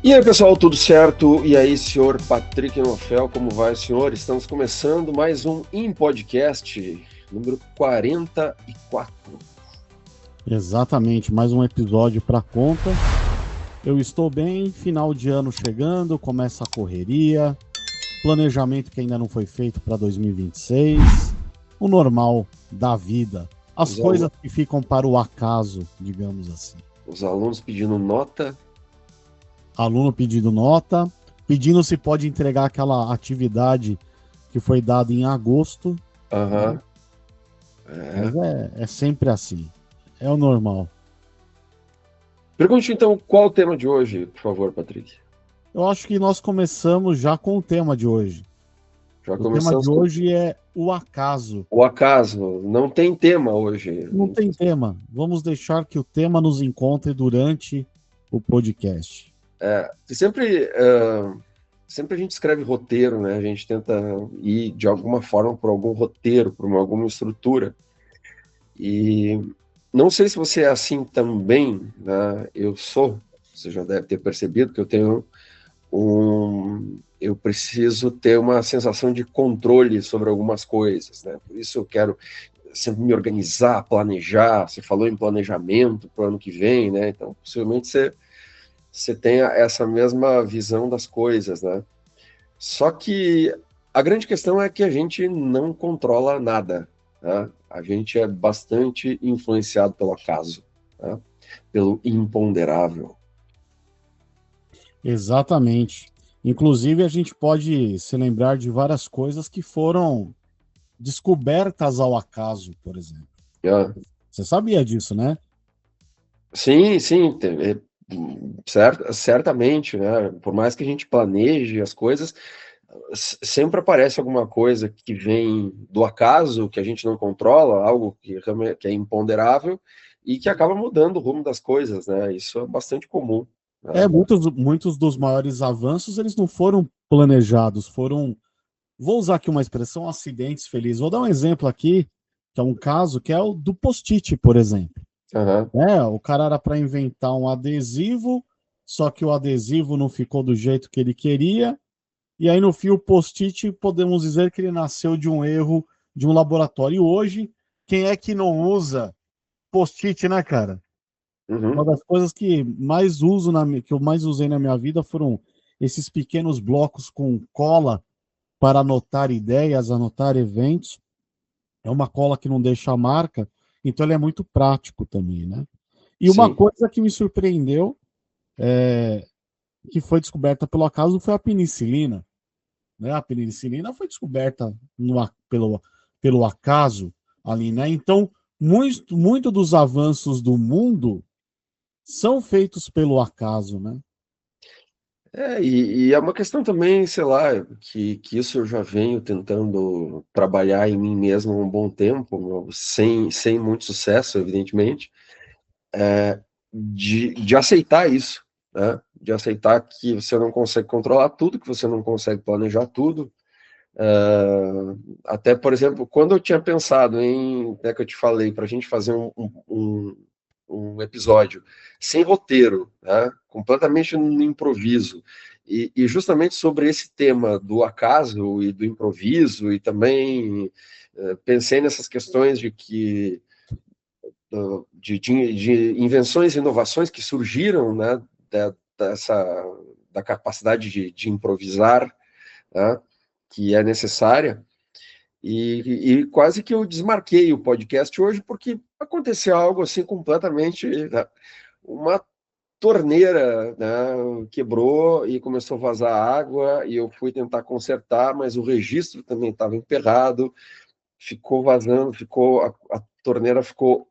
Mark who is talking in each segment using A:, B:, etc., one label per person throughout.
A: E aí, pessoal, tudo certo? E aí, senhor Patrick Nofel, como vai, senhor? Estamos começando mais um Podcast, número 44.
B: Exatamente, mais um episódio para conta. Eu estou bem, final de ano chegando, começa a correria, planejamento que ainda não foi feito para 2026, o normal da vida, as coisas que ficam para o acaso, digamos assim.
A: Os alunos pedindo nota.
B: Aluno pedindo nota, pedindo se pode entregar aquela atividade que foi dada em agosto.
A: Aham.
B: Mas é sempre assim, é o normal.
A: Pergunte então qual o tema de hoje, por favor, Patrick.
B: Eu acho que nós começamos já com o tema de hoje.
A: Já
B: O tema
A: começamos
B: de
A: com
B: hoje é o acaso.
A: o acaso. Não tem tema hoje.
B: Não tem tema. Vamos deixar que o tema nos encontre durante o podcast.
A: Sempre a gente escreve roteiro, né? A gente tenta ir de alguma forma por algum roteiro, por alguma estrutura. E não sei se você é assim também, né? Você já deve ter percebido que eu tenho eu preciso ter uma sensação de controle sobre algumas coisas, né? Por isso eu quero sempre me organizar, planejar. Você falou em planejamento para o ano que vem, né? Então, possivelmente você tenha essa mesma visão das coisas, né? Só que a grande questão é que a gente não controla nada, né? A gente é bastante influenciado pelo acaso, né? Pelo imponderável.
B: Exatamente. Inclusive, a gente pode se lembrar de várias coisas que foram descobertas ao acaso, por exemplo.
A: Ah,
B: Você sabia disso, né?
A: sim, sim, certamente, né? Por mais que a gente planeje as coisas, sempre aparece alguma coisa que vem do acaso, que a gente não controla, algo que é imponderável e que acaba mudando o rumo das coisas, né? Isso é bastante comum, né?
B: Muitos dos maiores avanços, eles não foram planejados, foram, vou usar aqui uma expressão, acidentes felizes. Vou dar um exemplo aqui, que é um caso, que é o do post-it, por exemplo.
A: Aham.
B: O cara era para inventar um adesivo, só que o adesivo não ficou do jeito que ele queria, e aí no fim o post-it, podemos dizer que ele nasceu de um erro de um laboratório. E hoje, quem é que não usa post-it, né, cara? Uma
A: Uhum.
B: das coisas que que eu mais usei na minha vida foram esses pequenos blocos com cola para anotar ideias, anotar eventos. É uma cola que não deixa a marca, então ele é muito prático também, né? E uma
A: Sim.
B: coisa que me surpreendeu, que foi descoberta pelo acaso, foi a penicilina, né? A penicilina foi descoberta pelo acaso ali, né? Então, muito dos avanços do mundo são feitos pelo acaso, né?
A: E é uma questão também, sei lá, que isso eu já venho tentando trabalhar em mim mesmo há um bom tempo, sem muito sucesso, evidentemente, de aceitar isso, né? De aceitar que você não consegue controlar tudo, que você não consegue planejar tudo. Até, por exemplo, quando eu tinha pensado em, né, que eu te falei, para a gente fazer um episódio sem roteiro, né, completamente no improviso, e justamente sobre esse tema do acaso e do improviso, e também pensei nessas questões de invenções e inovações que surgiram, né, da capacidade de improvisar, né, que é necessária, e quase que eu desmarquei o podcast hoje porque aconteceu algo assim completamente, né, uma torneira, né, quebrou e começou a vazar água e eu fui tentar consertar, mas o registro também estava emperrado, ficou vazando, a torneira ficou,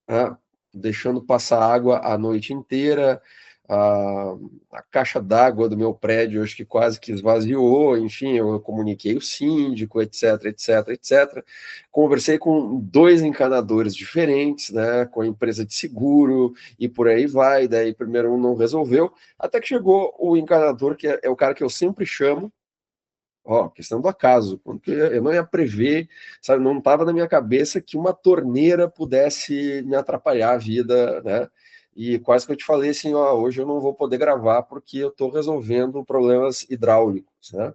A: né, deixando passar água a noite inteira. A, a caixa d'água do meu prédio, acho que quase que esvaziou. Enfim, eu comuniquei o síndico, etc, etc, etc. Conversei com dois encanadores diferentes, né, com a empresa de seguro e por aí vai. Daí, primeiro um não resolveu, até que chegou o encanador, que é o cara que eu sempre chamo. Ó, questão do acaso, porque eu não ia prever, sabe, não estava na minha cabeça que uma torneira pudesse me atrapalhar a vida, né? e quase que eu te falei assim, ó, hoje eu não vou poder gravar porque eu estou resolvendo problemas hidráulicos, né?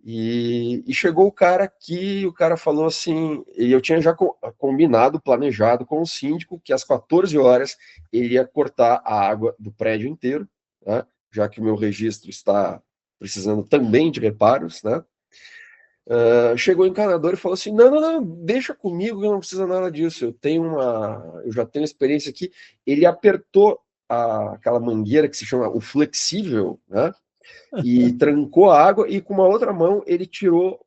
A: E chegou o cara aqui, o cara falou assim, e eu tinha já combinado, planejado com o síndico que às 14 horas ele ia cortar a água do prédio inteiro, né? Já que o meu registro está precisando também de reparos, né? Chegou o encanador e falou assim: não, não, não, deixa comigo, eu não precisa nada disso. Eu já tenho experiência aqui. Ele apertou aquela mangueira que se chama o flexível, né? E trancou a água, e com uma outra mão ele tirou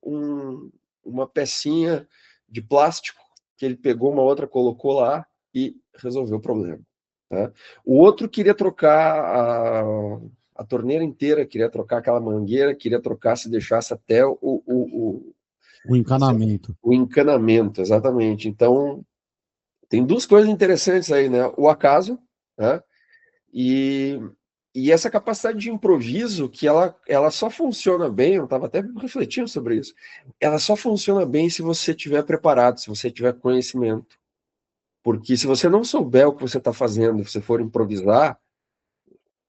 A: uma pecinha de plástico que ele pegou, uma outra, colocou lá e resolveu o problema. Tá? O outro queria trocar a torneira inteira, queria trocar aquela mangueira, queria trocar se deixasse até
B: O encanamento.
A: o encanamento, exatamente. Então, tem duas coisas interessantes aí, né? O acaso, né? E, e essa capacidade de improviso, que ela só funciona bem, eu estava até refletindo sobre isso, ela só funciona bem se você estiver preparado, se você tiver conhecimento. Porque se você não souber o que você está fazendo, se você for improvisar,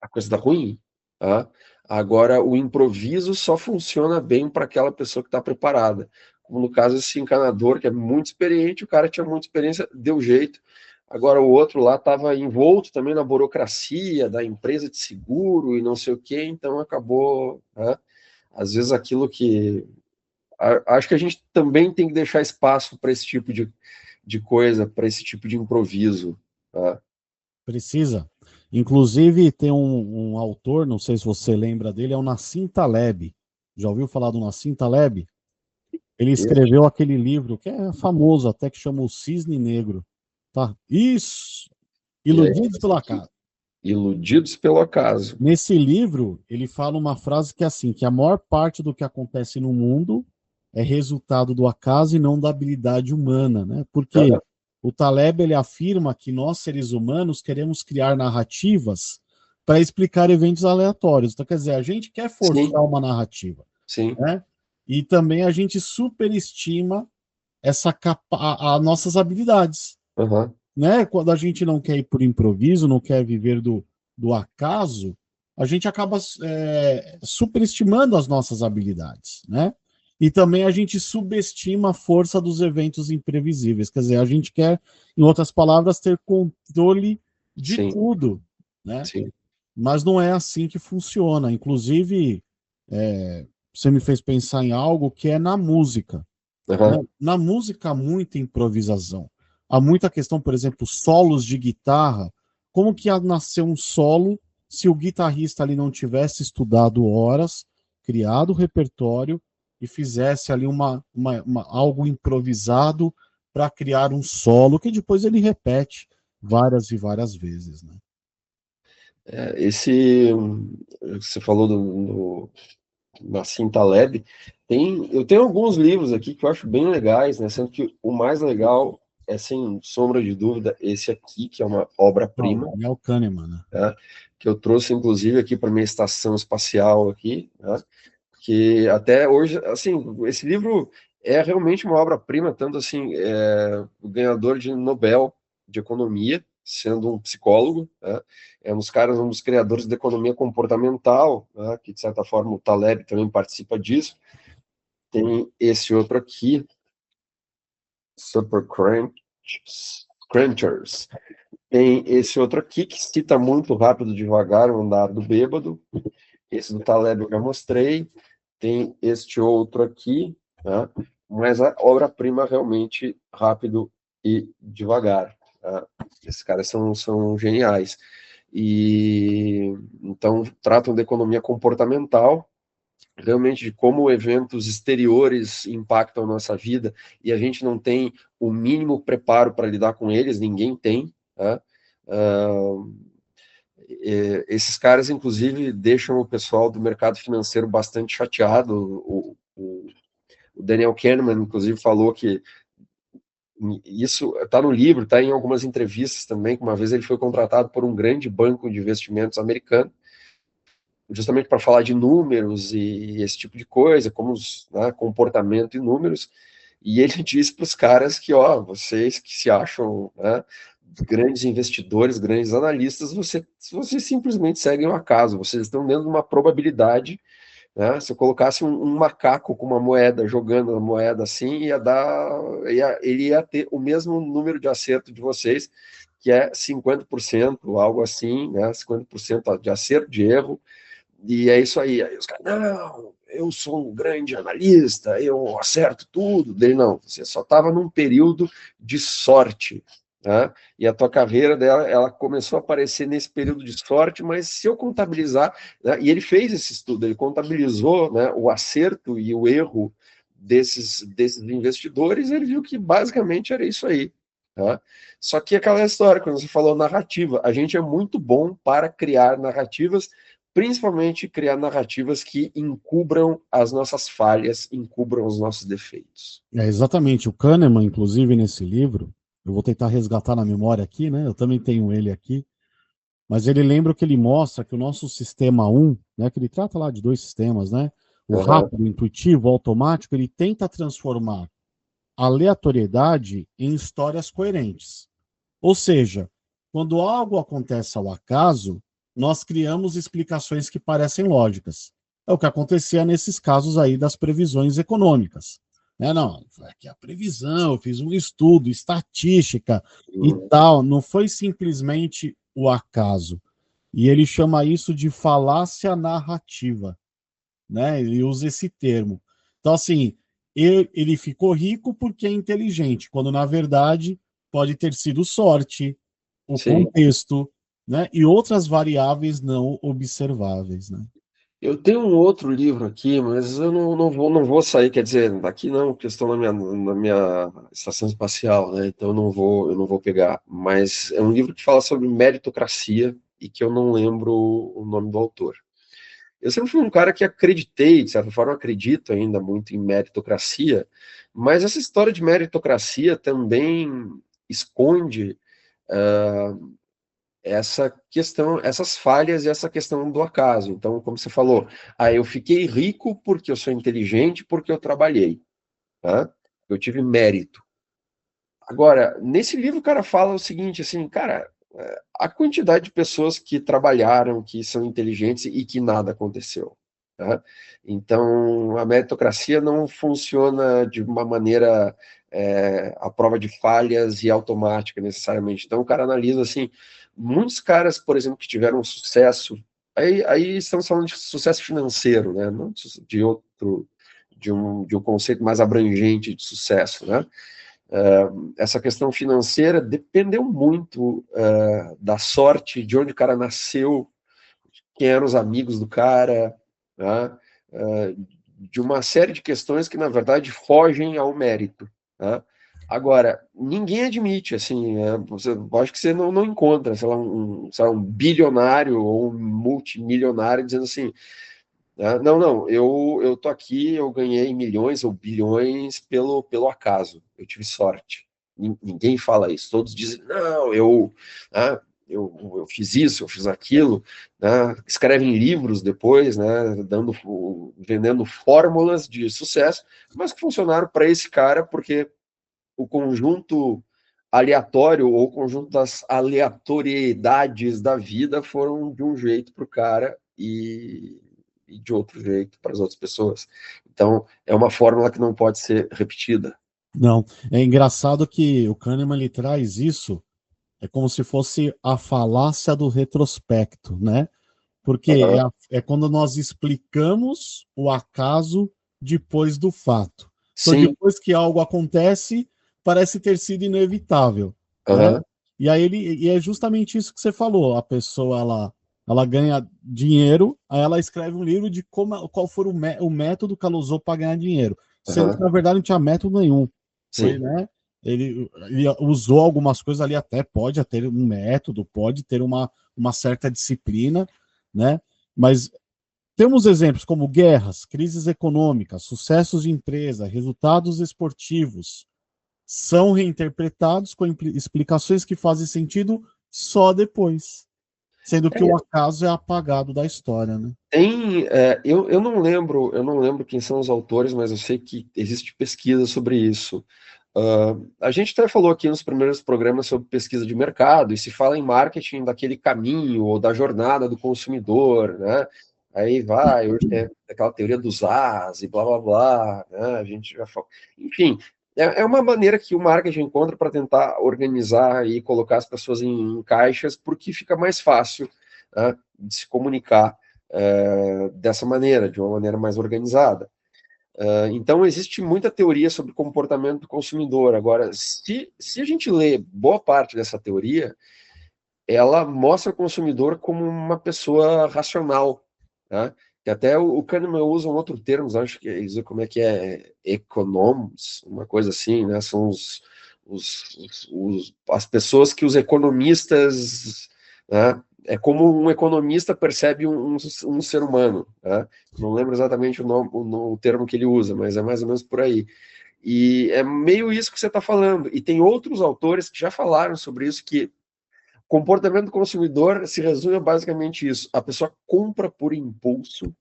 A: a coisa está ruim. Tá? Agora, o improviso só funciona bem para aquela pessoa que está preparada. Como no caso desse encanador, que é muito experiente, o cara tinha muita experiência, deu jeito. Agora, o outro lá estava envolto também na burocracia da empresa de seguro e não sei o quê, então acabou. Né? Às vezes, aquilo que. Acho que a gente também tem que deixar espaço para esse tipo de coisa, para esse tipo de improviso. Tá?
B: Precisa. Inclusive, tem um autor, não sei se você lembra dele, é o Nassim Taleb. Já ouviu falar do Nassim Taleb? Ele escreveu aquele livro que é famoso, até que chama O Cisne Negro. Tá? Isso!
A: E é
B: Iludidos pelo
A: aqui,
B: Acaso.
A: iludidos pelo acaso.
B: Nesse livro, ele fala uma frase que é assim, que a maior parte do que acontece no mundo é resultado do acaso e não da habilidade humana, né? Porque o Taleb, ele afirma que nós, seres humanos, queremos criar narrativas para explicar eventos aleatórios. Então, quer dizer, a gente quer
A: Sim,
B: forçar uma narrativa,
A: sim.
B: né? E também a gente superestima as nossas habilidades,
A: Uhum.
B: né? Quando a gente não quer ir por improviso, não quer viver do acaso, a gente acaba superestimando as nossas habilidades, né? E também a gente subestima a força dos eventos imprevisíveis. Quer dizer, a gente quer, em outras palavras, ter controle de
A: Sim,
B: tudo, né?
A: sim.
B: Mas não é assim que funciona. Inclusive, você me fez pensar em algo que é na música. Né?
A: Uhum.
B: Na música há muita improvisação. Há muita questão, por exemplo, solos de guitarra. Como que ia nascer um solo se o guitarrista ali não tivesse estudado horas, criado o repertório e fizesse ali algo improvisado para criar um solo que depois ele repete várias e várias vezes, né?
A: Esse, você falou Nassim Taleb, eu tenho alguns livros aqui que eu acho bem legais, né? Sendo que o mais legal é, sem sombra de dúvida, esse aqui, que é uma
B: Não,
A: obra-prima,
B: o Daniel Kahneman, né?
A: né? Que eu trouxe, inclusive, aqui para minha estação espacial aqui, né? Que até hoje, assim, esse livro é realmente uma obra-prima, tanto assim, o ganhador de Nobel de Economia, sendo um psicólogo, né? É um dos criadores da economia comportamental, né? Que de certa forma o Taleb também participa disso. Tem esse outro aqui, Super Crunchers. Tem esse outro aqui que cita muito Rápido Devagar, o Andar do Bêbado. Esse do Taleb eu já mostrei. Tem este outro aqui, né? Mas a obra-prima realmente Rápido e Devagar. Tá? Esses caras são geniais. E então tratam da economia comportamental, realmente de como eventos exteriores impactam a nossa vida e a gente não tem o mínimo preparo para lidar com eles, ninguém tem. Tá? Uh, Esses caras, inclusive, deixam o pessoal do mercado financeiro bastante chateado. O Daniel Kahneman, inclusive, falou que isso está no livro, está em algumas entrevistas também, que uma vez ele foi contratado por um grande banco de investimentos americano, justamente para falar de números e esse tipo de coisa, como né, comportamento e números, e ele disse para os caras que, ó, vocês que se acham, né, grandes investidores, grandes analistas, vocês simplesmente seguem o acaso, vocês estão dentro de uma probabilidade, né? Se eu colocasse um macaco com uma moeda, jogando a moeda assim, ele ia ter o mesmo número de acerto de vocês, que é 50%, algo assim, né? 50% de acerto, de erro, e é isso aí. Aí os caras, não, eu sou um grande analista, eu acerto tudo. Dele, não, você só estava num período de sorte, né? E a tua carreira dela, ela começou a aparecer nesse período de sorte, mas se eu contabilizar, né, e ele fez esse estudo, ele contabilizou, né, o acerto e o erro desses investidores, ele viu que basicamente era isso aí. Tá? Só que aquela história, quando você falou narrativa, a gente é muito bom para criar narrativas, principalmente criar narrativas que encubram as nossas falhas, encubram os nossos defeitos.
B: É exatamente. O Kahneman, inclusive, nesse livro, eu vou tentar resgatar na memória aqui, né? Eu também tenho ele aqui, mas ele lembra que ele mostra que o nosso sistema 1, né, que ele trata lá de dois sistemas, né? O rápido, o intuitivo, o automático, ele tenta transformar aleatoriedade em histórias coerentes. Ou seja, quando algo acontece ao acaso, nós criamos explicações que parecem lógicas. É o que acontecia nesses casos aí das previsões econômicas. Não, foi aqui a previsão, eu fiz um estudo, estatística e tal, não foi simplesmente o acaso. E ele chama isso de falácia narrativa, né? Ele usa esse termo. Então, assim, ele ficou rico porque é inteligente, quando na verdade pode ter sido sorte, o
A: Sim.
B: contexto, né? E outras variáveis não observáveis, né?
A: Eu tenho um outro livro aqui, mas eu não vou sair, quer dizer, daqui não, porque estou na minha estação espacial, né? Então eu não vou pegar. Mas é um livro que fala sobre meritocracia e que eu não lembro o nome do autor. Eu sempre fui um cara que acreditei, de certa forma acredito ainda muito em meritocracia, mas essa história de meritocracia também esconde essa questão, essas falhas e essa questão do acaso. Então, como você falou, eu fiquei rico porque eu sou inteligente, porque eu trabalhei, tá? Eu tive mérito. Agora, nesse livro o cara fala o seguinte, assim, cara, a quantidade de pessoas que trabalharam, que são inteligentes e que nada aconteceu. Tá? Então, a meritocracia não funciona de uma maneira à prova de falhas e automática, necessariamente. Então, o cara analisa, assim, muitos caras, por exemplo, que tiveram sucesso, aí estamos falando de sucesso financeiro, né? Não de outro, de um conceito mais abrangente de sucesso, né? Essa questão financeira dependeu muito da sorte, de onde o cara nasceu, quem eram os amigos do cara, né? De uma série de questões que, na verdade, fogem ao mérito. Né? Agora, ninguém admite, assim, acho que você não encontra, sei lá, um bilionário ou um multimilionário dizendo assim, não, eu tô aqui, eu ganhei milhões ou bilhões pelo acaso, eu tive sorte. Ninguém fala isso, todos dizem, não, eu fiz isso, eu fiz aquilo, né? Escrevem livros depois, né? Vendendo fórmulas de sucesso, mas que funcionaram para esse cara porque o conjunto aleatório ou o conjunto das aleatoriedades da vida foram de um jeito para o cara e de outro jeito para as outras pessoas. Então, é uma fórmula que não pode ser repetida.
B: Não, é engraçado que o Kahneman ele traz isso, é como se fosse a falácia do retrospecto, né? Porque é quando nós explicamos o acaso depois do fato. Então,
A: Sim.
B: depois que algo acontece, parece ter sido inevitável, né?
A: Uhum.
B: E é justamente isso que você falou. A pessoa ela ganha dinheiro, aí ela escreve um livro de qual foi o método que ela usou para ganhar dinheiro, sendo que na verdade não tinha método nenhum. Foi,
A: Sim.
B: né? Ele usou algumas coisas ali, até pode ter um método, pode ter uma certa disciplina, né? Mas temos exemplos como guerras, crises econômicas, sucessos de empresa, resultados esportivos, são reinterpretados com explicações que fazem sentido só depois, sendo que o acaso é apagado da história, né?
A: Eu não lembro quem são os autores, mas eu sei que existe pesquisa sobre isso. A gente até falou aqui nos primeiros programas sobre pesquisa de mercado, e se fala em marketing daquele caminho ou da jornada do consumidor, né? Aí vai, hoje tem aquela teoria dos As e blá blá blá, né? A gente já falou. Enfim, é uma maneira que o marketing encontra para tentar organizar e colocar as pessoas em caixas, porque fica mais fácil, né, de se comunicar dessa maneira, de uma maneira mais organizada. Então, existe muita teoria sobre comportamento do consumidor. Agora, se a gente lê boa parte dessa teoria, ela mostra o consumidor como uma pessoa racional, tá? Que até o Kahneman usa um outro termo, acho que como é que é, economes, uma coisa assim, né? São as pessoas que os economistas, né? É como um economista percebe um ser humano, né? Não lembro exatamente o termo que ele usa, mas é mais ou menos por aí. E é meio isso que você está falando. E tem outros autores que já falaram sobre isso, que comportamento do consumidor se resume a basicamente isso. A pessoa compra por impulso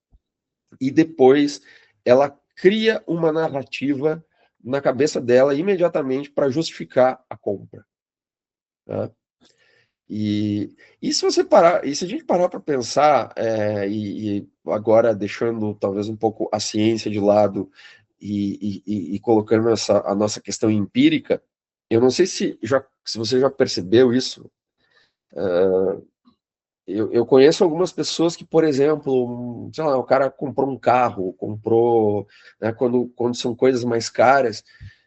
A: e depois ela cria uma narrativa na cabeça dela imediatamente para justificar a compra. Tá? E se você parar, e se a gente parar para pensar, e agora deixando talvez um pouco a ciência de lado e colocando a nossa questão empírica, eu não sei se você já percebeu isso. Eu conheço algumas pessoas que, por exemplo, sei lá, o cara comprou um carro, comprou, né, quando são coisas mais caras.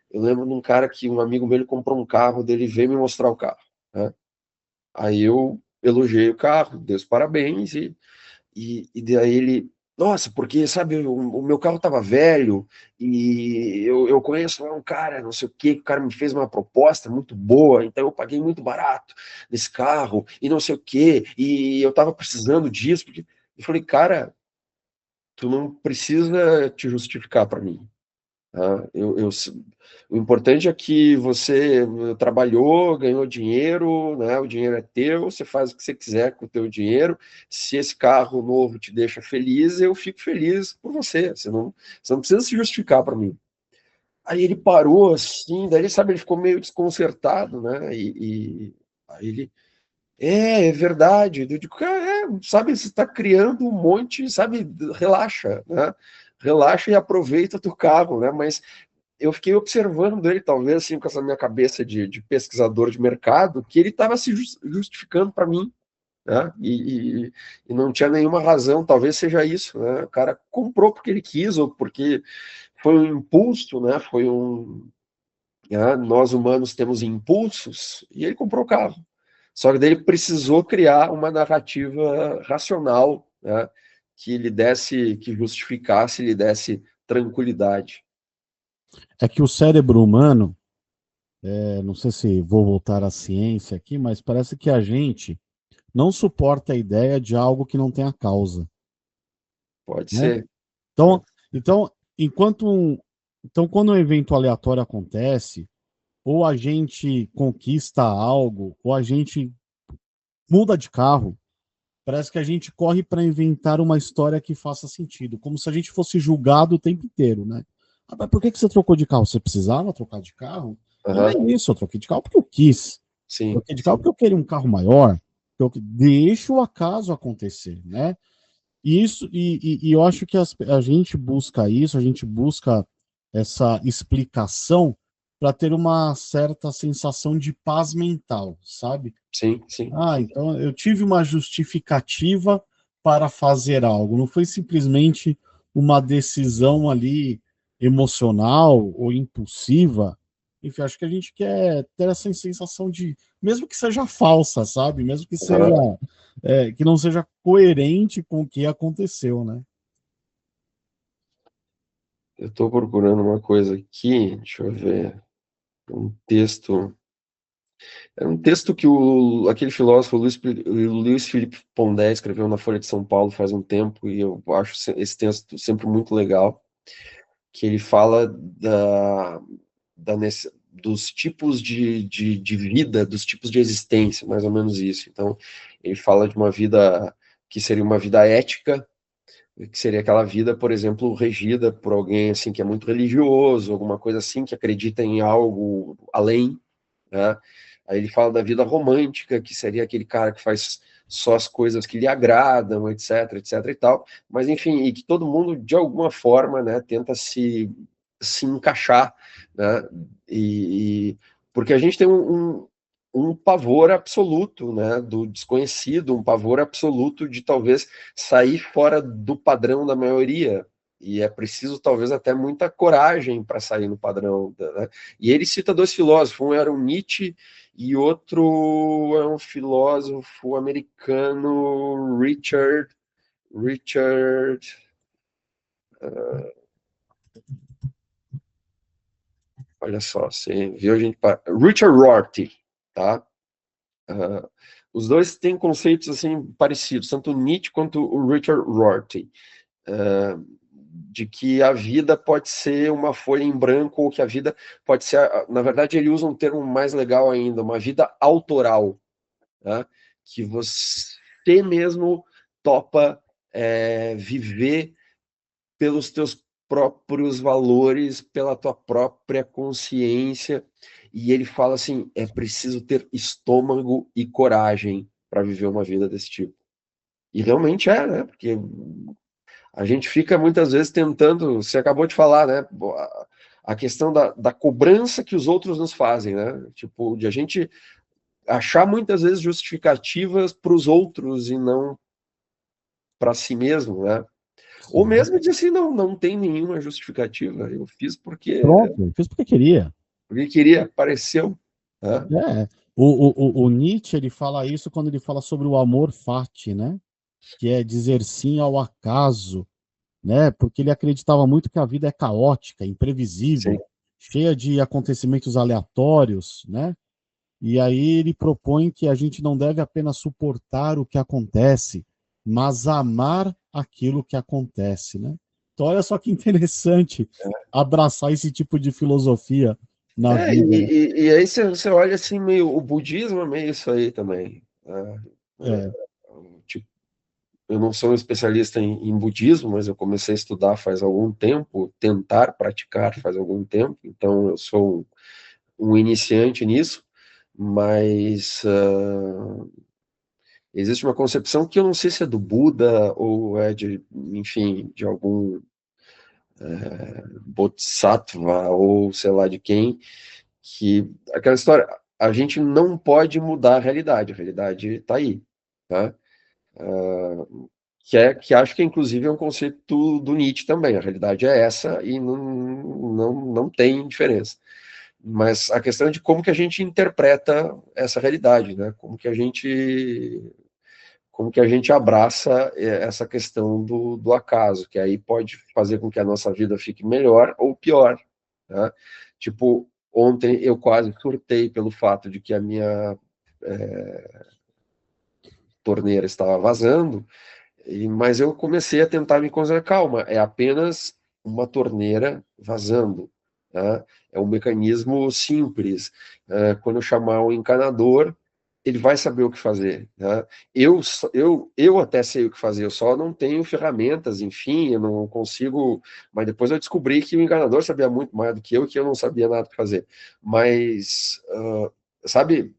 A: Eu lembro de um cara que um amigo meu ele comprou um carro, dele veio me mostrar o carro, né? Aí eu elogiei o carro, dei os parabéns e daí ele, nossa, porque, sabe, o meu carro estava velho e eu conheço lá um cara, não sei o que o cara me fez uma proposta muito boa, então eu paguei muito barato nesse carro e não sei o que e eu estava precisando disso, porque eu falei, cara, tu não precisa te justificar para mim. Tá? O importante é que você trabalhou, ganhou dinheiro, né? O dinheiro é teu, você faz o que você quiser com o teu dinheiro. Se esse carro novo te deixa feliz, eu fico feliz por você. Você não precisa se justificar para mim. Aí ele parou assim, daí ele, sabe, ele ficou meio desconcertado, né? Aí ele, é verdade. Eu digo, cara, sabe, você está criando um monte, sabe, relaxa, né? Relaxa e aproveita teu carro, né? Mas eu fiquei observando ele, talvez, assim, com essa minha cabeça de pesquisador de mercado, que ele estava se justificando para mim, né? E não tinha nenhuma razão, talvez seja isso, né? O cara comprou porque ele quis, ou porque foi um impulso, né? Nós humanos temos impulsos, e ele comprou o carro. Só que daí ele precisou criar uma narrativa racional, né? Que justificasse, lhe desse tranquilidade.
B: É que o cérebro humano, não sei se vou voltar à ciência aqui, mas parece que a gente não suporta a ideia de algo que não tenha causa,
A: Pode
B: né?
A: ser.
B: Então, então, enquanto então, quando um evento aleatório acontece, ou a gente conquista algo, ou a gente muda de carro, parece que a gente corre para inventar uma história que faça sentido, como se a gente fosse julgado o tempo inteiro, né? Ah, mas por que você trocou de carro? Você precisava trocar de carro? Não,
A: Uhum.
B: nem isso, eu troquei de carro porque eu quis.
A: Sim,
B: Troquei de carro porque eu queria um carro maior. Deixa o acaso acontecer, né? E eu acho que a gente busca isso, a gente busca essa explicação para ter uma certa sensação de paz mental, sabe?
A: sim, sim.
B: Ah, então eu tive uma justificativa para fazer algo, não foi simplesmente uma decisão ali emocional ou impulsiva. Enfim, acho que a gente quer ter essa sensação de, mesmo que seja falsa, sabe? Mesmo que seja,
A: Uhum.
B: que não seja coerente com o que aconteceu, né?
A: Eu estou procurando uma coisa aqui, deixa eu ver. Um texto. É um texto que aquele filósofo Luiz Felipe Pondé escreveu na Folha de São Paulo faz um tempo, e eu acho esse texto sempre muito legal, que ele fala dos tipos de vida, dos tipos de existência, mais ou menos isso. Então, ele fala de uma vida que seria uma vida ética, que seria aquela vida, por exemplo, regida por alguém assim que é muito religioso, alguma coisa assim, que acredita em algo além, né? Aí ele fala da vida romântica, que seria aquele cara que faz só as coisas que lhe agradam, etc, etc e tal. Mas enfim, e que todo mundo de alguma forma, né, tenta se encaixar, né? Porque a gente tem um pavor absoluto, né, do desconhecido, um pavor absoluto de talvez sair fora do padrão da maioria. E é preciso, talvez, até muita coragem para sair no padrão. Né? E ele cita dois filósofos, um era o Nietzsche e outro é um filósofo americano, Richard, olha só, você viu a gente, Richard Rorty, tá? Uh, os dois têm conceitos assim parecidos, tanto o Nietzsche quanto o Richard Rorty, de que a vida pode ser uma folha em branco ou que a vida pode ser, na verdade ele usa um termo mais legal ainda, uma vida autoral, tá? Que você mesmo topa viver pelos teus próprios valores, pela tua própria consciência. E ele fala assim: é preciso ter estômago e coragem para viver uma vida desse tipo. E realmente é, né? Porque a gente fica muitas vezes tentando, você acabou de falar, né? A questão da cobrança que os outros nos fazem, né? Tipo, de a gente achar muitas vezes justificativas para os outros e não para si mesmo, né? Ou
B: Sim.
A: mesmo de assim, não tem nenhuma justificativa. Eu fiz
B: Pronto, fez porque queria.
A: porque queria, apareceu. Né?
B: É. O Nietzsche, ele fala isso quando ele fala sobre o amor fati, né? Que é dizer sim ao acaso, né? Porque ele acreditava muito que a vida é caótica,
A: Sim.
B: imprevisível, cheia de acontecimentos aleatórios, né? E aí ele propõe que a gente não deve apenas suportar o que acontece, mas amar aquilo que acontece, né? Então olha só que interessante abraçar esse tipo de filosofia na vida, né?
A: E aí você olha assim, meio, o budismo é meio isso aí também. Né?
B: É,
A: Tipo, eu não sou um especialista em budismo, mas eu comecei a estudar faz algum tempo, tentar praticar faz algum tempo, então eu sou um iniciante nisso, mas existe uma concepção que eu não sei se é do Buda ou é de, enfim, de algum Bodhisattva ou sei lá de quem, que aquela história, a gente não pode mudar a realidade está aí, tá? Que acho que inclusive é um conceito do Nietzsche também, a realidade é essa e não tem diferença. Mas a questão é de como que a gente interpreta essa realidade, né? Como que a gente abraça essa questão do acaso, que aí pode fazer com que a nossa vida fique melhor ou pior. Né? Tipo, ontem eu quase surtei pelo fato de que a minha torneira estava vazando, mas eu comecei a tentar me concentrar, calma, é apenas uma torneira vazando. Tá? É um mecanismo simples. Quando eu chamar o encanador, ele vai saber o que fazer. Né? Eu até sei o que fazer, eu só não tenho ferramentas, enfim, eu não consigo. Mas depois eu descobri que o encanador sabia muito mais do que eu, e que eu não sabia nada o que fazer. Mas, sabe,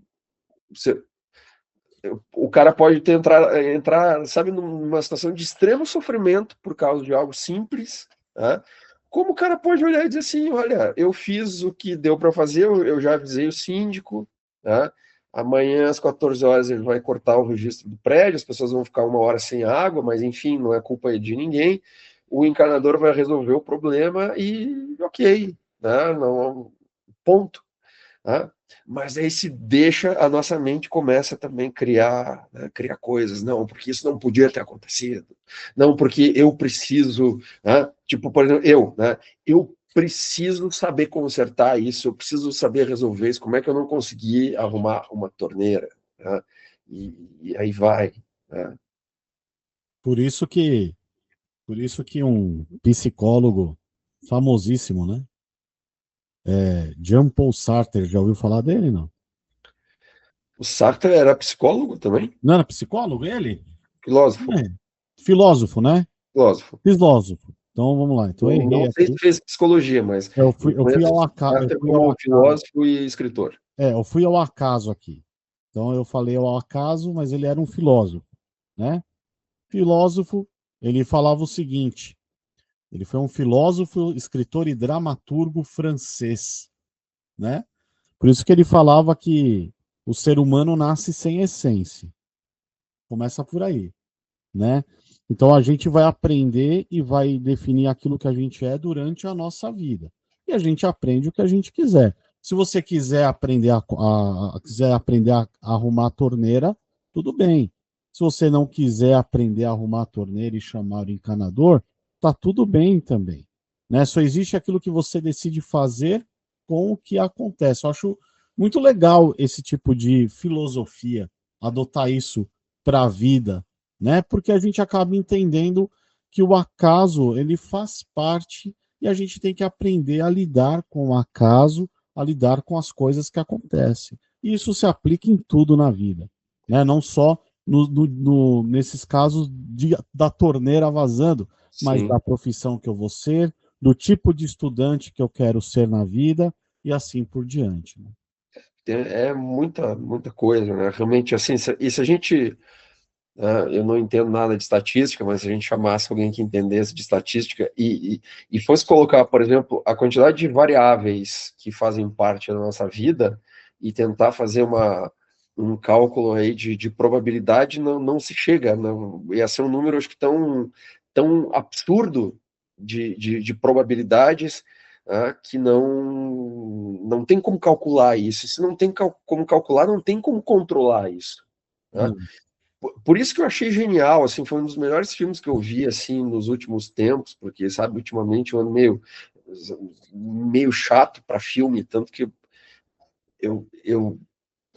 A: o cara pode entrar, sabe, numa situação de extremo sofrimento por causa de algo simples. Né? Como o cara pode olhar e dizer assim: olha, eu fiz o que deu para fazer, eu já avisei o síndico, né? Amanhã às 14 horas ele vai cortar o registro do prédio, as pessoas vão ficar uma hora sem água, mas enfim, não é culpa de ninguém. O encanador vai resolver o problema e ok, né? Não, ponto. Né? Mas aí se deixa, a nossa mente começa também a criar, né, criar coisas, não, porque isso não podia ter acontecido, não, porque eu preciso, né, tipo, por exemplo, eu preciso saber consertar isso, eu preciso saber resolver isso, como é que eu não consegui arrumar uma torneira, né? E aí vai, né?
B: por isso que, um psicólogo famosíssimo, né? Jean-Paul Sartre, já ouviu falar dele, não?
A: O Sartre era psicólogo também,
B: Não era psicólogo ele?
A: filósofo,
B: É, filósofo, né?
A: filósofo.
B: Filósofo. Então vamos lá. Então eu errei
A: Não sei se
B: aqui.
A: fez psicologia, mas
B: Eu fui
A: conheço
B: ao
A: o
B: acaso.
A: Sartre como filósofo e escritor.
B: Eu fui ao acaso aqui. Então eu falei ao acaso, mas ele era um filósofo, né? Filósofo, ele falava o seguinte: ele foi um filósofo, escritor e dramaturgo francês, né? Por isso que ele falava que o ser humano nasce sem essência. Começa por aí, né? Então a gente vai aprender e vai definir aquilo que a gente é durante a nossa vida. E a gente aprende o que a gente quiser. Se você quiser aprender quiser aprender a arrumar a torneira, tudo bem. Se você não quiser aprender a arrumar a torneira e chamar o encanador, tá tudo bem também, né? Só existe aquilo que você decide fazer com o que acontece. Eu acho muito legal esse tipo de filosofia, adotar isso para a vida, né? Porque a gente acaba entendendo que o acaso ele faz parte e a gente tem que aprender a lidar com o acaso, a lidar com as coisas que acontecem. E isso se aplica em tudo na vida, né? Não só nesses casos da torneira vazando, mas
A: Sim.
B: da profissão que eu vou ser, do tipo de estudante que eu quero ser na vida e assim por diante, né?
A: É muita coisa, né? Realmente, assim, e se a gente, eu não entendo nada de estatística, mas se a gente chamasse alguém que entendesse de estatística e fosse colocar, por exemplo, a quantidade de variáveis que fazem parte da nossa vida e tentar fazer um cálculo aí de probabilidade, não se chega, não, ia ser um número, acho que tão absurdo de probabilidades, que não tem como calcular isso. Se não tem como calcular, não tem como controlar isso, né?
B: Hum.
A: Por isso que eu achei genial, assim, foi um dos melhores filmes que eu vi, assim, nos últimos tempos, porque, sabe, ultimamente eu ando meio chato para filme, tanto que eu, eu,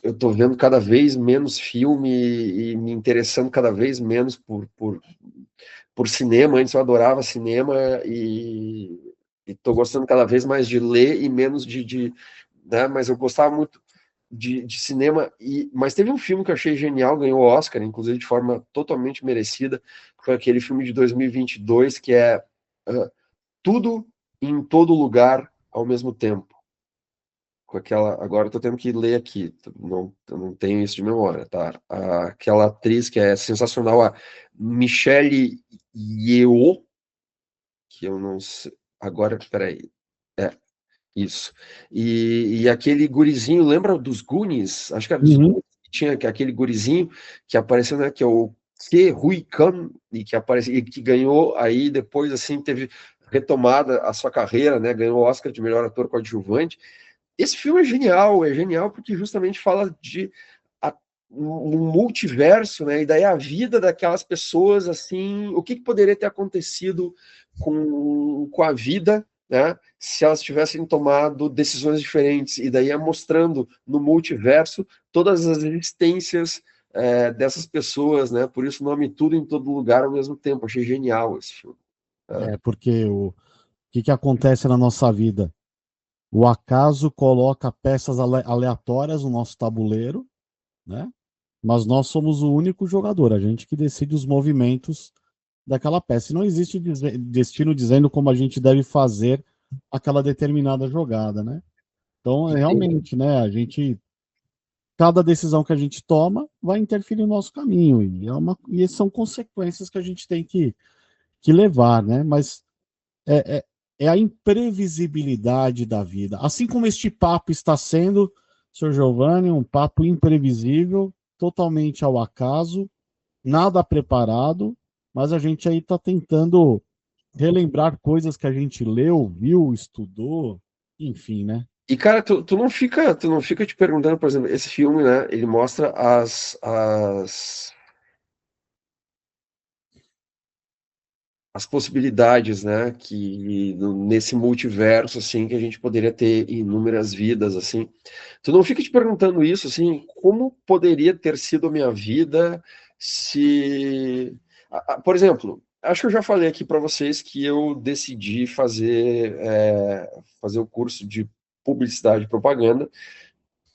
A: eu tô vendo cada vez menos filme e me interessando cada vez menos por cinema. Antes eu adorava cinema e tô gostando cada vez mais de ler e menos né, mas eu gostava muito de cinema, mas teve um filme que eu achei genial, ganhou o Oscar, inclusive de forma totalmente merecida, foi aquele filme de 2022 que é Tudo em Todo Lugar ao Mesmo Tempo. Com aquela, agora eu tô tendo que ler aqui, eu não tenho isso de memória, tá? Aquela atriz que é sensacional, a Michelle Yeoh, que eu não sei, agora, peraí, isso. E aquele gurizinho, lembra dos Goonies? Acho que era dos
B: Uhum.
A: Goonies, que tinha aquele gurizinho que apareceu, né, que é o Ke Huy Quan, e que apareceu, e que ganhou aí depois, assim, teve retomada a sua carreira, né, ganhou o Oscar de melhor ator coadjuvante. Esse filme é genial porque justamente fala um multiverso, né? E daí a vida daquelas pessoas, assim, o que poderia ter acontecido com a vida, né? Se elas tivessem tomado decisões diferentes. E daí é mostrando no multiverso todas as existências dessas pessoas, né? Por isso o nome Tudo em Todo Lugar ao mesmo tempo. Achei genial esse filme. Né?
B: Porque o que acontece na nossa vida? O acaso coloca peças aleatórias no nosso tabuleiro, né? Mas nós somos o único jogador, a gente que decide os movimentos daquela peça. E não existe destino dizendo como a gente deve fazer aquela determinada jogada, né? Então,
A: E tem,
B: realmente, né, cada decisão que a gente toma vai interferir no nosso caminho e são consequências que a gente tem que levar, né? Mas é, é, é a imprevisibilidade da vida. Assim como este papo está sendo, Sr. Giovanni, um papo imprevisível, totalmente ao acaso, nada preparado, mas a gente aí está tentando relembrar coisas que a gente leu, viu, estudou, enfim, né?
A: cara, tu não fica te perguntando, por exemplo, esse filme, né? Ele mostra as possibilidades, né, que nesse multiverso, assim, que a gente poderia ter inúmeras vidas, assim. Tu não fica te perguntando isso, assim, como poderia ter sido a minha vida se... Por exemplo, acho que eu já falei aqui para vocês que eu decidi fazer o curso de publicidade e propaganda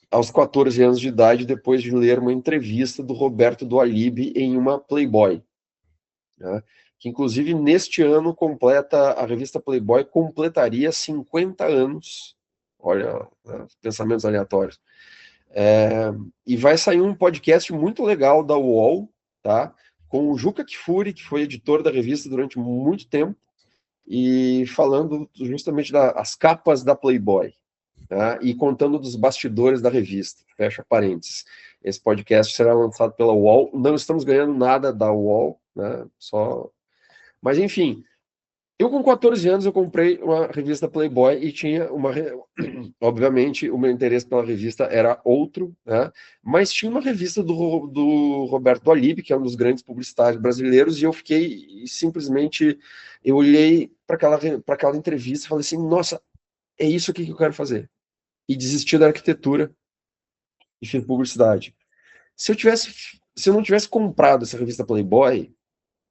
A: aos 14 anos de idade, depois de ler uma entrevista do Roberto Dualib em uma Playboy, né? que inclusive neste ano completa, a revista Playboy completaria 50 anos. Olha, né, pensamentos aleatórios. E vai sair um podcast muito legal da UOL, tá? Com o Juca Kfouri, que foi editor da revista durante muito tempo, e falando justamente das capas da Playboy, tá? E contando dos bastidores da revista, fecha parênteses. Esse podcast será lançado pela UOL, não estamos ganhando nada da UOL, né? Só... Mas, enfim, eu com 14 anos eu comprei uma revista Playboy e tinha obviamente o meu interesse pela revista era outro, né? Mas tinha uma revista do Roberto Alibe, que é um dos grandes publicitários brasileiros, e eu fiquei simplesmente, eu olhei para aquela entrevista e falei assim, nossa, é isso aqui que eu quero fazer. E desisti da arquitetura e fiz publicidade. Se eu não tivesse comprado essa revista Playboy,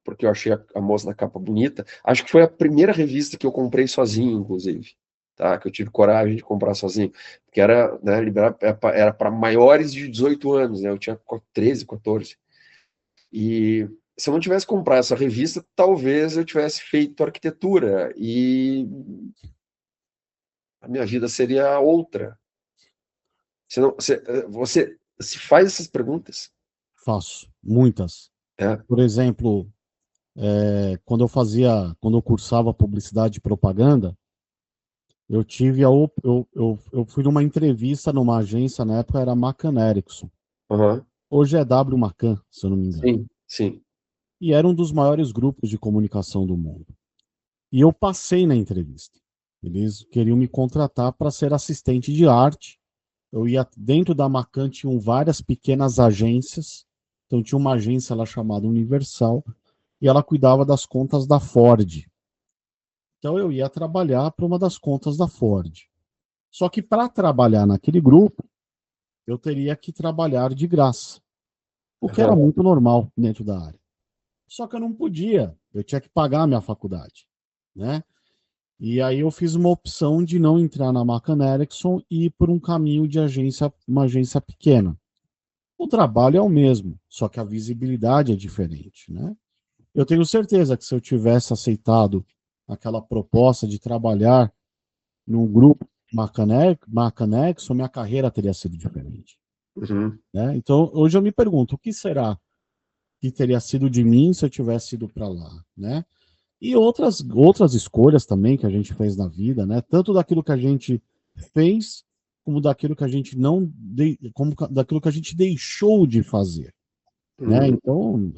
A: porque eu achei a moça da capa bonita. Acho que foi a primeira revista que eu comprei sozinho, inclusive, tá? Que eu tive coragem de comprar sozinho, porque era, né, era para maiores de 18 anos, né? Eu tinha 13, 14. E se eu não tivesse comprado essa revista, talvez eu tivesse feito arquitetura e a minha vida seria outra. Você se faz essas perguntas?
B: Faço, muitas.
A: É.
B: Por exemplo, quando eu cursava publicidade e propaganda, eu fui numa entrevista numa agência, na época era Macan Erickson.
A: Uhum.
B: Hoje é W Macan, se eu não me engano.
A: Sim, sim.
B: E era um dos maiores grupos de comunicação do mundo. E eu passei na entrevista. Eles queriam me contratar para ser assistente de arte. Eu ia dentro da Macan, tinham várias pequenas agências. Então tinha uma agência lá chamada Universal e ela cuidava das contas da Ford. Então eu ia trabalhar para uma das contas da Ford. Só que para trabalhar naquele grupo, eu teria que trabalhar de graça, o que era
A: Uhum.
B: muito normal dentro da área. Só que eu não podia, eu tinha que pagar a minha faculdade, né? E aí eu fiz uma opção de não entrar na Macan Erickson e ir por um caminho de agência, uma agência pequena. O trabalho é o mesmo, só que a visibilidade é diferente, né? Eu tenho certeza que se eu tivesse aceitado aquela proposta de trabalhar num grupo Macanex, minha carreira teria sido diferente.
A: Uhum.
B: Né? Então, hoje eu me pergunto, o que será que teria sido de mim se eu tivesse ido para lá? Né? E outras escolhas também que a gente fez na vida, né? Tanto daquilo que a gente fez, como daquilo que a gente não, como daquilo que a gente deixou de fazer. Né?
A: Uhum.
B: Então,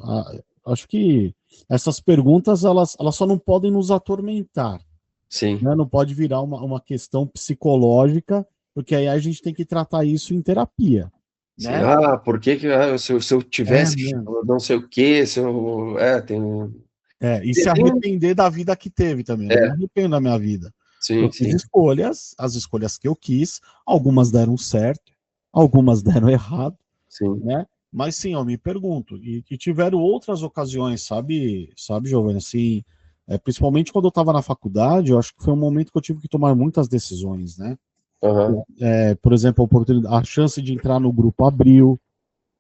B: acho que essas perguntas, elas só não podem nos atormentar,
A: Sim.
B: né? Não pode virar uma questão psicológica, porque aí a gente tem que tratar isso em terapia,
A: Sim,
B: né?
A: por que que se eu
B: É
A: tivesse
B: mesmo.
A: não sei o que, se eu. Tem.
B: E se arrepender da vida que teve também. Eu não me
A: É,
B: arrependo da minha vida. Eu
A: sim,
B: fiz
A: sim,
B: escolhas, as escolhas que eu quis, algumas deram certo, algumas deram errado,
A: sim.
B: né? Mas sim, eu me pergunto, e tiveram outras ocasiões, sabe, Giovanni, assim, principalmente quando eu estava na faculdade, eu acho que foi um momento que eu tive que tomar muitas decisões, né?
A: Aham.
B: Por exemplo, a chance de entrar no grupo abriu,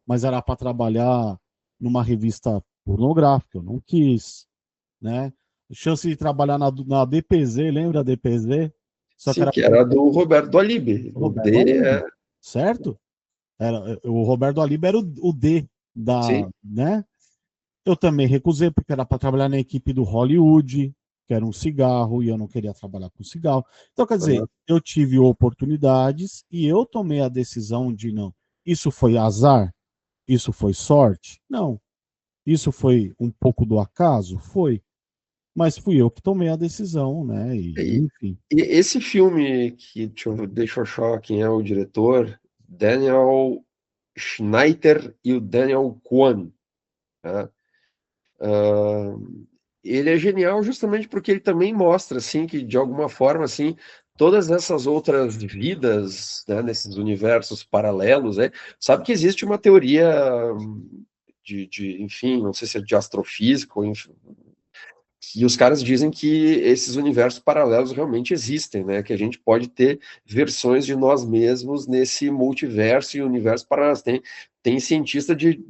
B: mas era para trabalhar numa revista pornográfica, eu não quis, né? Chance de trabalhar na DPZ, lembra a DPZ? Só que
A: Sim,
B: era
A: que era do Roberto Alibe.
B: o
A: O
B: Roberto
A: D
B: Alibe, certo? O Roberto Alibe era o D
A: sim.
B: né? Eu também recusei, porque era para trabalhar na equipe do Hollywood, que era um cigarro, e eu não queria trabalhar com cigarro. Então, quer dizer,
A: Aham.
B: eu tive oportunidades e eu tomei a decisão de não. Isso foi azar? Isso foi sorte? Não. Isso foi um pouco do acaso? Foi. Mas fui eu que tomei a decisão, né? E,
A: E,
B: enfim.
A: e esse filme que deixa eu achar quem é o diretor, Daniel Schneider e o Daniel Kwan, né? Ah, ele é genial justamente porque ele também mostra assim que de alguma forma assim todas essas outras vidas, né, nesses universos paralelos, sabe que existe uma teoria enfim, não sei se é de astrofísica ou enfim, que os caras dizem que esses universos paralelos realmente existem, né? Que a gente pode ter versões de nós mesmos nesse multiverso e universo paralelo. Tem cientista de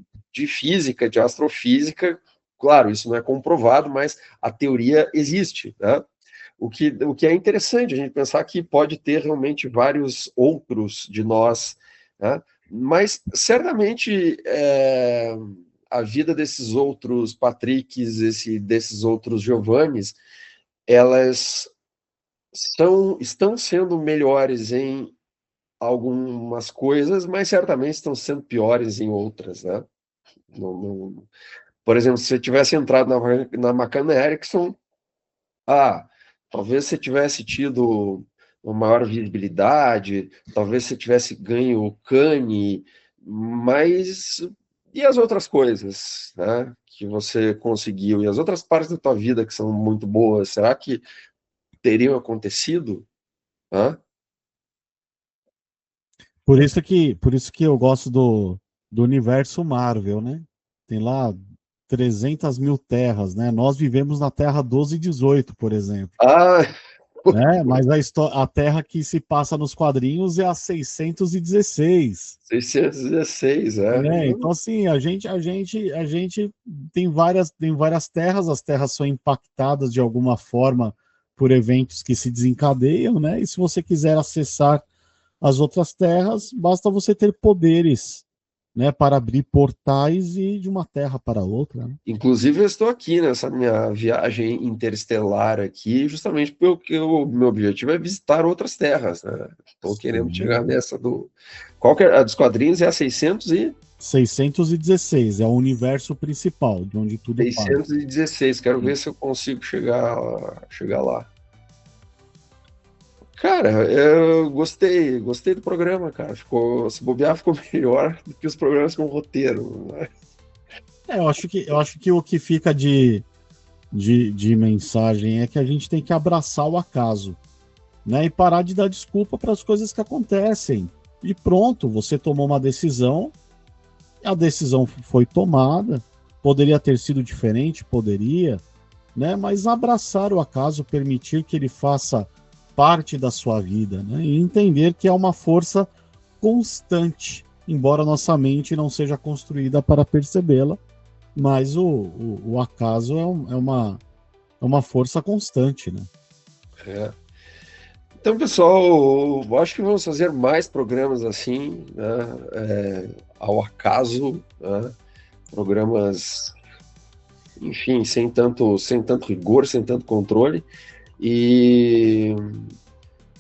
A: física, de astrofísica, claro, isso não é comprovado, mas a teoria existe, né? O que é interessante a gente pensar que pode ter realmente vários outros de nós, né? Mas certamente a vida desses outros Patricks, desses outros Giovannis, elas estão sendo melhores em algumas coisas, mas certamente estão sendo piores em outras, né? Por exemplo, se você tivesse entrado na McCann Erickson, talvez você tivesse tido uma maior visibilidade, talvez você tivesse ganho o Cane, mas e as outras coisas, né, que você conseguiu, e as outras partes da tua vida que são muito boas, será que teriam acontecido? Hã?
B: Por isso que eu gosto do universo Marvel, né? Tem lá 300 mil terras, né? Nós vivemos na Terra 1218, por exemplo.
A: Ah,
B: Né? Mas a Terra que se passa nos quadrinhos é a 616.
A: 616,
B: Né? Então, assim, a gente tem várias terras, as terras são impactadas de alguma forma por eventos que se desencadeiam, né? E se você quiser acessar as outras terras, basta você ter poderes, né, para abrir portais e de uma terra para outra, né?
A: inclusive eu estou aqui nessa minha viagem interestelar aqui, justamente porque o meu objetivo é visitar outras terras, né? Estou querendo
B: Sim.
A: chegar nessa Qual que é a dos quadrinhos? É a
B: 616 é o universo principal, de onde tudo parte.
A: 616. Quero ver se eu consigo chegar lá. Cara, eu gostei do programa, cara. Se bobear, ficou melhor do que os programas com roteiro, né?
B: Eu acho que o que fica de mensagem é que a gente tem que abraçar o acaso, né? E parar de dar desculpa para as coisas que acontecem. E pronto, você tomou uma decisão, a decisão foi tomada, poderia ter sido diferente, poderia, né? Mas abraçar o acaso, permitir que ele faça parte da sua vida, né? E entender que é uma força constante, embora nossa mente não seja construída para percebê-la, mas o acaso é uma força constante, né?
A: É. Então, pessoal, eu acho que vamos fazer mais programas assim, né? Ao acaso, né? Programas, enfim, sem tanto rigor, sem tanto controle. E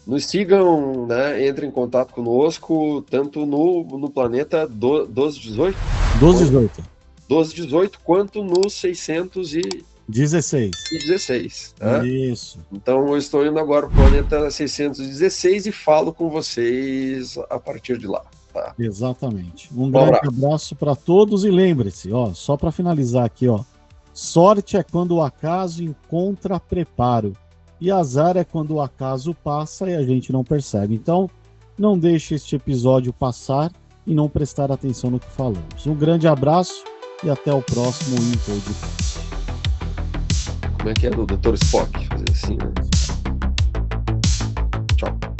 A: nos sigam, né? Entrem em contato conosco, tanto no planeta 1218,
B: 1218.
A: 1218, quanto no 616.
B: 16.
A: Né?
B: Isso.
A: Então, eu estou indo agora para o planeta 616 e falo com vocês a partir de lá. Tá?
B: Exatamente. Um grande abraço para todos e lembre-se, ó, só para finalizar aqui, ó, sorte é quando o acaso encontra preparo e azar é quando o acaso passa e a gente não percebe. Então, não deixe este episódio passar e não prestar atenção no que falamos. Um grande abraço e até o próximo Podcast.
A: Como é que é do Dr. Spock? Fazer assim, né? Tchau.